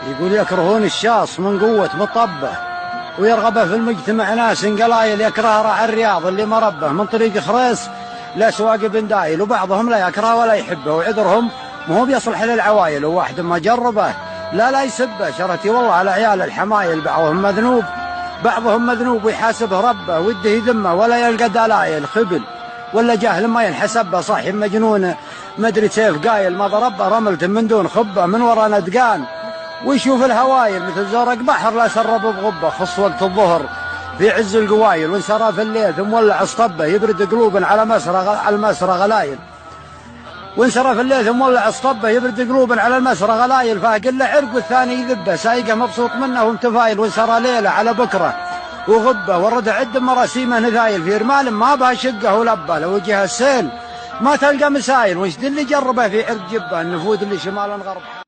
يقول يكرهون الشاص من قوة مطبه، ويرغبه في المجتمع ناس قلايل، يكره راعي الرياض اللي مربه من طريق خريص لأسواق بن دايل، وبعضهم لا يكره ولا يحبه، وعذرهم ما هو بيصلح للعوايل، وواحد ما جربه لا يسبه، شرتي والله على عيال الحمايل، بعضهم مذنوب ويحاسبه ربه، وده يذمه ولا يلقى دلايل، خبل ولا جاهل ما ينحسب به، صاحي مجنون مدري سيف قايل، ما ضربه رملته من دون خبه، من ورا ندقان ويشوف الهوايل، مثل زرق بحر لا سرب بغبه، خص وقت الظهر في عز القوايل، وانسرى في الليل ثم ولع اسطبه، يبرد قلوب على المسرى غلايل، وانسرى في الليل ثم ولع اسطبه، يبرد قلوب على المسرى غلايل، فاقل له عرق والثاني يذبه، سايقه مبسوط منه ومتفايل، وانسرى ليله على بكره وغبه، ورد عد مراسيمه نذايل، في رمال ما بها شقه ولبه، لو وجه السيل ما تلقى مسايل، وش اللي جربه في عرق جبه، النفوذ اللي شمال غرب.